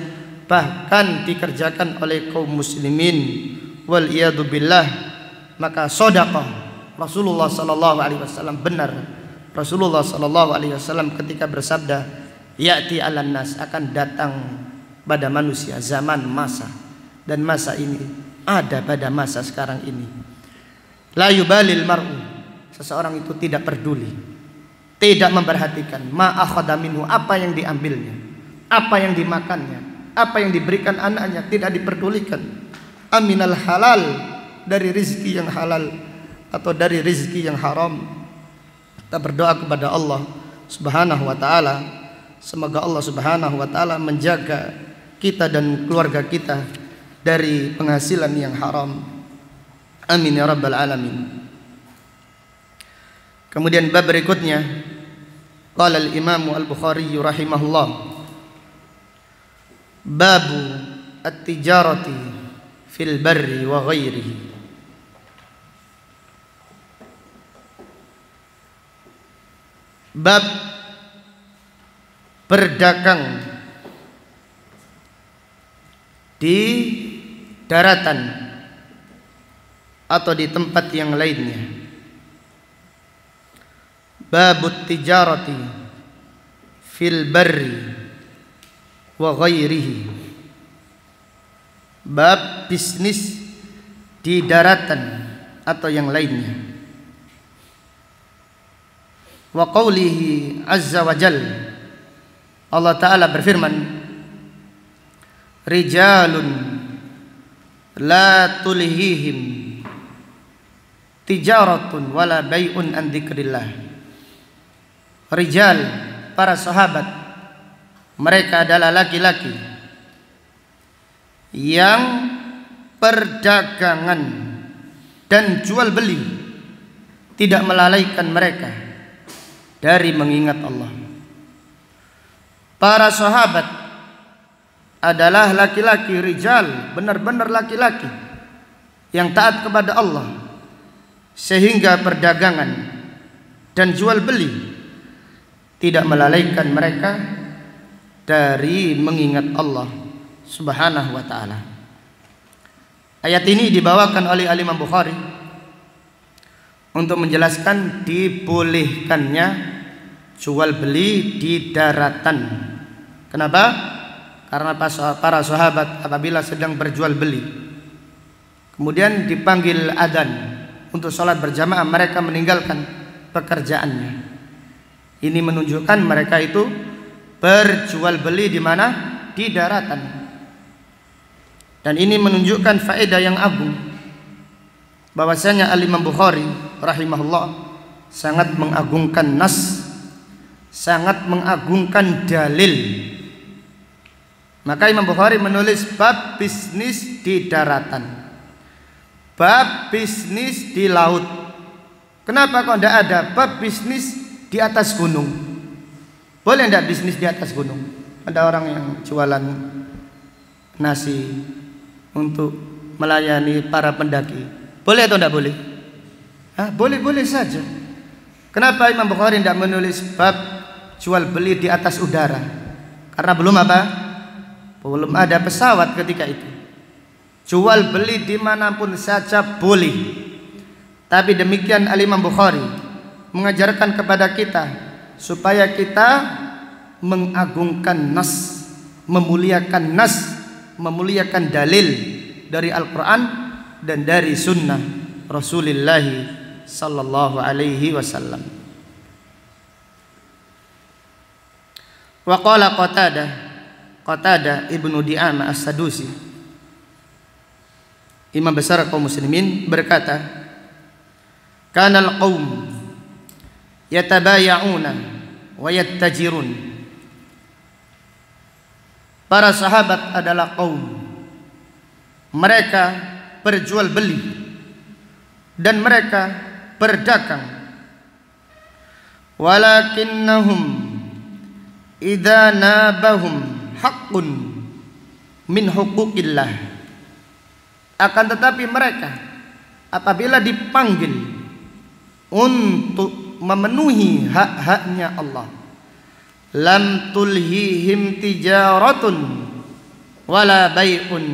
bahkan dikerjakan oleh kaum muslimin. Wal iyadu billah. Maka sedekah Rasulullah SAW benar. Rasulullah SAW ketika bersabda, ya'ti 'alan nas, akan datang pada manusia zaman masa, dan masa ini ada pada masa sekarang ini. La yubalil mar'u, seseorang itu tidak peduli, tidak memperhatikan ma akhadha minhu, apa yang diambilnya, apa yang dimakannya, apa yang diberikan anaknya, tidak diperdulikan. Aminal halal, dari rezeki yang halal atau dari rezeki yang haram. Kita berdoa kepada Allah Subhanahu wa taala Semoga Allah Subhanahu wa taala menjaga kita dan keluarga kita dari penghasilan yang haram. Amin ya rabbal alamin. Kemudian bab berikutnya, qala al-Imam Al-Bukhari rahimahullah, babu at-tijarati fil barri wa ghairihi. Bab berdagang di daratan atau di tempat yang lainnya. Babut tijarati fil barri wa ghairihi. Bab bisnis di daratan atau yang lainnya. Wa qawlihi azza wa jalla, Allah Ta'ala berfirman, rijalun la tulhihim tijaratun wala bay'un an dzikrillah. Rijal, para sahabat, mereka adalah laki-laki yang perdagangan dan jual beli tidak melalaikan mereka dari mengingat Allah. Para sahabat adalah laki-laki, rijal, benar-benar laki-laki yang taat kepada Allah, sehingga perdagangan dan jual beli tidak melalaikan mereka dari mengingat Allah Subhanahu wa ta'ala. Ayat ini dibawakan oleh Imam Bukhari untuk menjelaskan dibolehkannya jual beli di daratan. Kenapa? Karena para sahabat apabila sedang berjual beli, kemudian dipanggil adzan untuk sholat berjamaah, mereka meninggalkan pekerjaannya. Ini menunjukkan mereka itu berjual beli di mana? Di daratan. Dan ini menunjukkan faedah yang agung, bahwasanya Al-Imam Bukhari rahimahullah sangat mengagungkan nas, sangat mengagungkan dalil. Maka Imam Bukhari menulis bab bisnis di daratan, bab bisnis di laut. Kenapa kok tidak ada bab bisnis di atas gunung? Boleh tidak bisnis di atas gunung? Ada orang yang jualan nasi untuk melayani para pendaki. Boleh atau tidak boleh? Boleh-boleh saja. Kenapa Imam Bukhari tidak menulis bab jual beli di atas udara? Karena belum apa? Belum ada pesawat ketika itu. Jual beli dimanapun saja boleh. Tapi demikian Al-Imam Bukhari mengajarkan kepada kita supaya kita mengagungkan nas, memuliakan nas, memuliakan dalil dari Al-Quran dan dari sunnah Rasulullah sallallahu alaihi wasallam. Wa qala Qatadah ibnu Di'amah as-Sadusi, imam besar kaum muslimin, berkata, kana al-qaum yatabaya'una wa yattajirun. Para sahabat adalah kaum, mereka berjual beli dan mereka berdagang. Walakinnahum idza nabahum haqqun min huquqillah. Akan tetapi mereka apabila dipanggil untuk memenuhi hak-haknya Allah, lam tulhihim tijaratun wala bai'un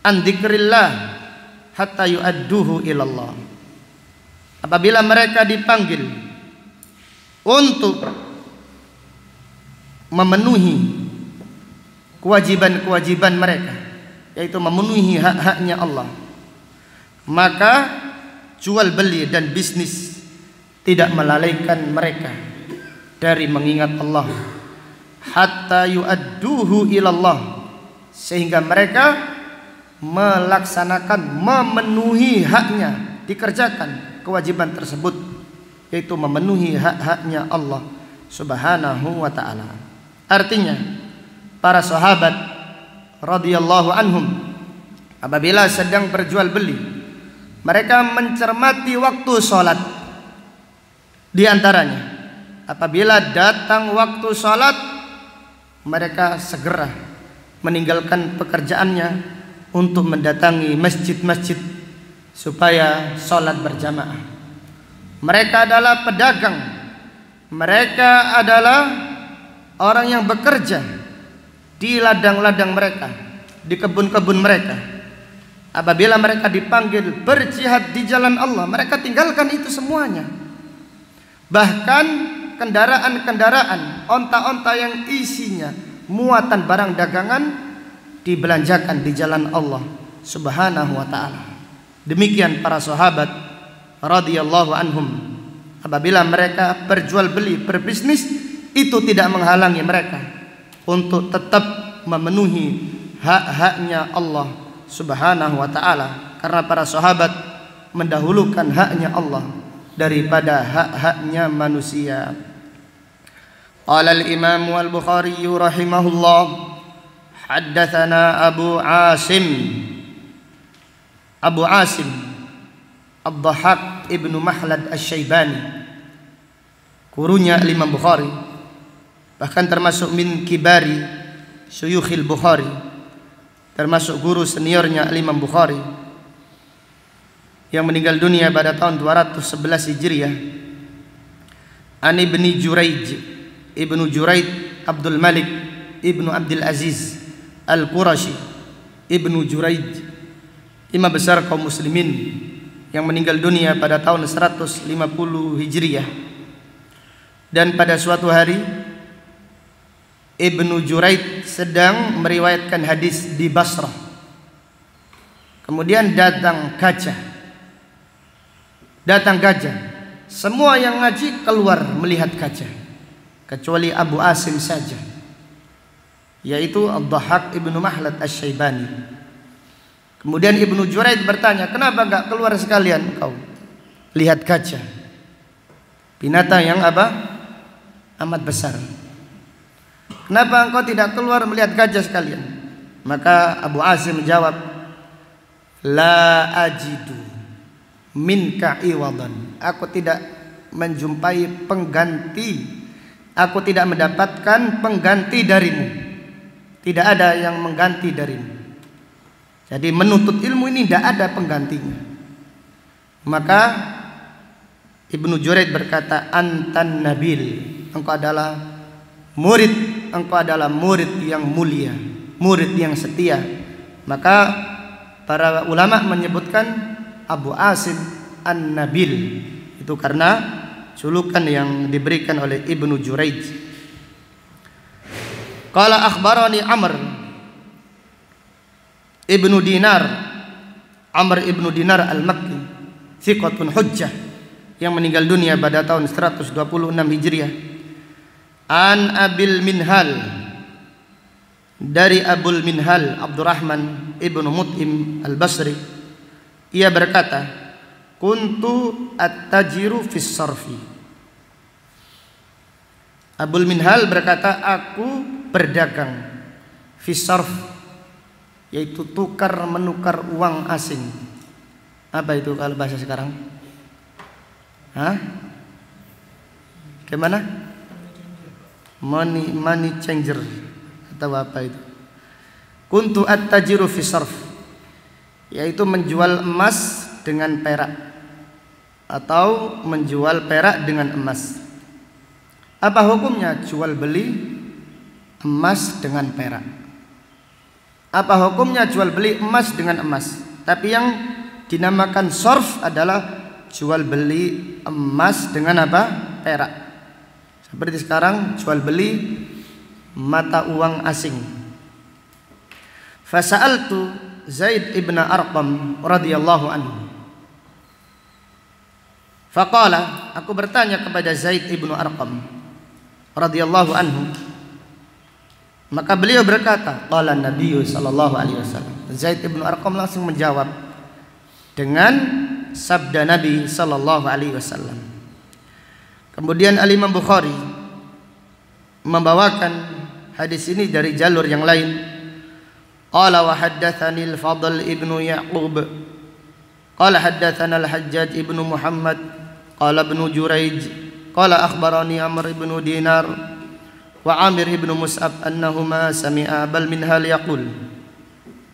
an dzikrillah hatta yu'adduhu ilallah. Apabila mereka dipanggil untuk memenuhi kewajiban-kewajiban mereka, yaitu memenuhi hak-haknya Allah, maka jual beli dan bisnis tidak melalaikan mereka dari mengingat Allah, hatta yu'adduhu ilallah, sehingga mereka melaksanakan, memenuhi haknya, dikerjakan kewajiban tersebut, yaitu memenuhi hak-haknya Allah Subhanahu wa ta'ala. Artinya para sahabat radhiyallahu anhum apabila sedang berjual beli, mereka mencermati waktu sholat. Di antaranya, apabila datang waktu sholat, mereka segera meninggalkan pekerjaannya untuk mendatangi masjid-masjid supaya sholat berjamaah. Mereka adalah pedagang, mereka adalah orang yang bekerja di ladang-ladang mereka, di kebun-kebun mereka. Apabila mereka dipanggil berjihad di jalan Allah, mereka tinggalkan itu semuanya. Bahkan kendaraan-kendaraan, onta-onta yang isinya muatan barang dagangan dibelanjakan di jalan Allah Subhanahu wa ta'ala. Demikian para sahabat radhiyallahu anhum. Apabila mereka berjual beli, berbisnis, itu tidak menghalangi mereka untuk tetap memenuhi hak-haknya Allah Subhanahu wa ta'ala, karena para sahabat mendahulukan haknya Allah daripada hak-haknya manusia. Qala al-Imam al-Bukhari rahimahullah, haddatsana Abu Asim Ad-Dhahhak ibnu Makhlad Asy-Syaibani, gurunya Imam Bukhari, bahkan termasuk min kibari syuyukhil Bukhari, termasuk guru seniornya Imam Bukhari, yang meninggal dunia pada tahun 211 Hijriah. An Ibnu Juraid Abdul Malik Ibnu Abdul Aziz Al-Qurashi, Ibnu Juraid, imam besar kaum muslimin yang meninggal dunia pada tahun 150 Hijriah. Dan pada suatu hari Ibnu Juraid sedang meriwayatkan hadis di Basrah. Kemudian datang gajah. Semua yang ngaji keluar melihat gajah, kecuali Abu Asim saja, yaitu Ad-Dhahhak ibnu Makhlad Asy-Syaibani. Kemudian Ibnu Juraid bertanya, kenapa enggak keluar sekalian kau lihat gajah? Binatang yang amat besar. Kenapa engkau tidak keluar melihat gajah sekalian? Maka Abu Asim menjawab, la ajidu minka iwadan. Aku tidak menjumpai pengganti, aku tidak mendapatkan pengganti darimu. Tidak ada yang mengganti darimu. Jadi menuntut ilmu ini tidak ada penggantinya. Maka Ibnu Juraid berkata, antan nabil, engkau adalah murid yang mulia, murid yang setia. Maka para ulama menyebutkan Abu Asim An-Nabil itu karena julukan yang diberikan oleh Ibnu Juraid. Qala akhbarani Amr ibnu Dinar, Amr ibnu Dinar al-Makki, thiqatun hujjah, yang meninggal dunia pada tahun 126 Hijriah. An Abil Minhal, dari Abul Minhal Abdurrahman ibnu Mut'im al-Basri, ia berkata, kuntu at-tajiru fis sarfi. Abul Minhal berkata, aku berdagang fis sarf, yaitu tukar menukar uang asing. Apa itu kalau bahasa sekarang? Gimana? Money changer atau apa itu? Kuntu at-tajiru fi sarf, yaitu menjual emas dengan perak atau menjual perak dengan emas. Apa hukumnya jual beli emas dengan perak? Apa hukumnya jual beli emas dengan emas? Tapi yang dinamakan sarf adalah jual beli emas dengan apa? Perak. Seperti sekarang jual beli mata uang asing. Fasa'altu Zaid ibn Arqam radhiyallahu anhu. Faqala, aku bertanya kepada Zaid ibn Arqam radhiyallahu anhu. Maka beliau berkata, qala Nabi sallallahu alaihi wasallam. Zaid ibn Arqam langsung menjawab dengan sabda Nabi sallallahu alaihi wasallam. Kemudian Al-Imam Bukhari membawakan hadis ini dari jalur yang lain. Qala wa haddatsani al-Fadl ibnu Ya'qub qala haddatsana al-Hajjaj ibnu Muhammad qala ibnu Juraij qala akhbarani Amr ibnu Dinar wa Amir ibnu Mus'ab annahuma sami'a Abul Minhal yaqul.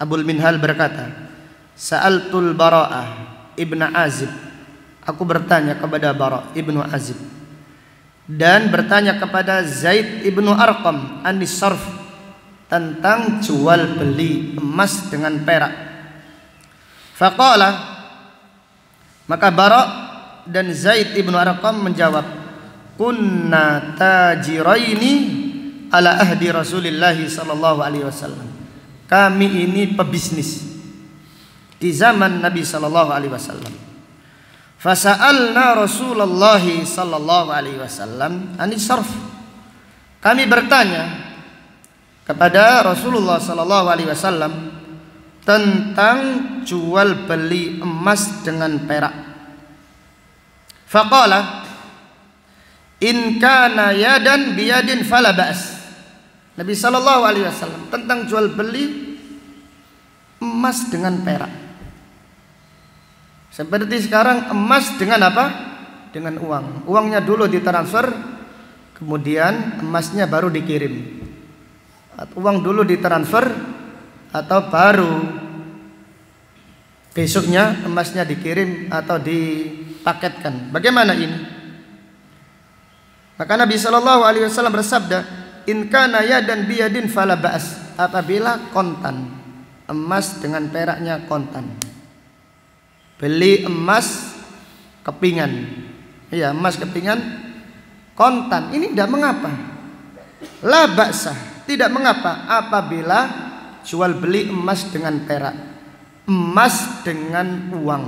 Abul Minhal berkata, Sa'altul Bara'ah ibnu Azib, aku bertanya kepada Bara' ibnu Azib dan bertanya kepada Zaid ibnu Arqam anis sarf, tentang jual beli emas dengan perak. Faqala, maka Bara' dan Zaid ibnu Arqam menjawab, kunna tajiraini ala ahdi Rasulillah sallallahu alaihi wasallam. Kami ini pebisnis di zaman Nabi sallallahu alaihi wasallam. Fasa'alna Rasulullah sallallahu alaihi wasallam anis sarf. Kami bertanya kepada Rasulullah sallallahu alaihi wasallam tentang jual beli emas dengan perak. Faqala, in kana yadan biyadin fala ba's. Nabi sallallahu alaihi wasallam tentang jual beli emas dengan perak. Seperti sekarang emas dengan apa? Dengan uang. Uangnya dulu ditransfer, kemudian emasnya baru dikirim. Uang dulu ditransfer atau baru besoknya emasnya dikirim atau dipaketkan. Bagaimana ini? Maka Nabi sallallahu alaihi wasallam bersabda, in kana yadan biyadin fala ba's. Apabila kontan, emas dengan peraknya kontan. Beli emas kepingan. Iya, emas kepingan kontan. Ini tidak mengapa. La ba'sah, tidak mengapa apabila jual beli emas dengan perak. Emas dengan uang.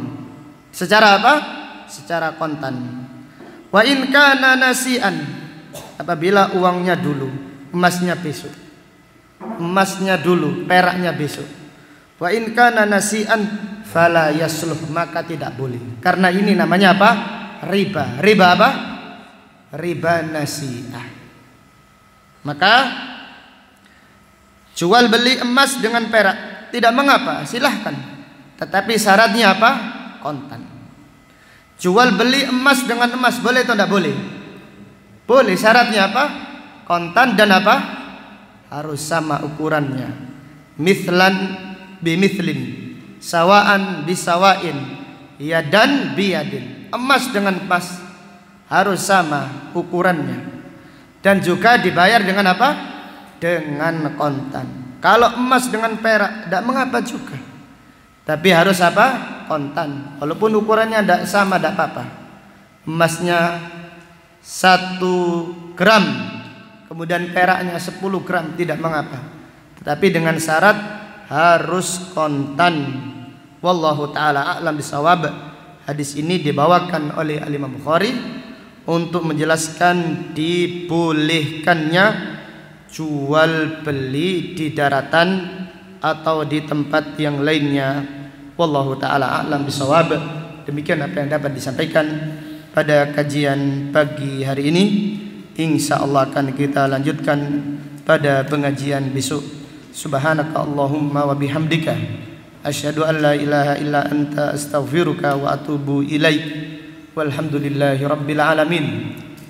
Secara apa? Secara kontan. Wa in kana nasi'an, apabila uangnya dulu, emasnya besok. Emasnya dulu, peraknya besok. Wa in kana nasi'an fala yasluh, maka tidak boleh. Karena ini namanya apa? Riba. Riba apa? Riba nasi'ah. Maka jual beli emas dengan perak tidak mengapa, silahkan. Tetapi syaratnya apa? Kontan. Jual beli emas dengan emas boleh atau tidak boleh? Boleh. Syaratnya apa? Kontan dan apa? Harus sama ukurannya. Mithlan bimithlin, sawaan bisawain, yadan biyadin. Emas dengan emas harus sama ukurannya. Dan juga dibayar dengan apa? Dengan kontan. Kalau emas dengan perak tidak mengapa juga. Tapi harus apa? Kontan. Walaupun ukurannya tidak sama tidak apa-apa. Emasnya 1 gram, kemudian peraknya 10 gram, tidak mengapa. Tetapi dengan syarat harus kontan. Wallahu ta'ala a'lam bisawab. Hadis ini dibawakan oleh Imam Bukhari untuk menjelaskan dibolehkannya jual beli di daratan atau di tempat yang lainnya. Wallahu ta'ala a'lam bisawab. Demikian apa yang dapat disampaikan pada kajian pagi hari ini. Insyaallah akan kita lanjutkan pada pengajian besok. Subhanaka Allahumma wa bihamdika asyhadu an la ilaha illa anta astaghfiruka wa atubu ilaik. Walhamdulillahi rabbil alamin.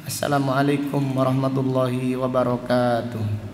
Assalamualaikum warahmatullahi wabarakatuh.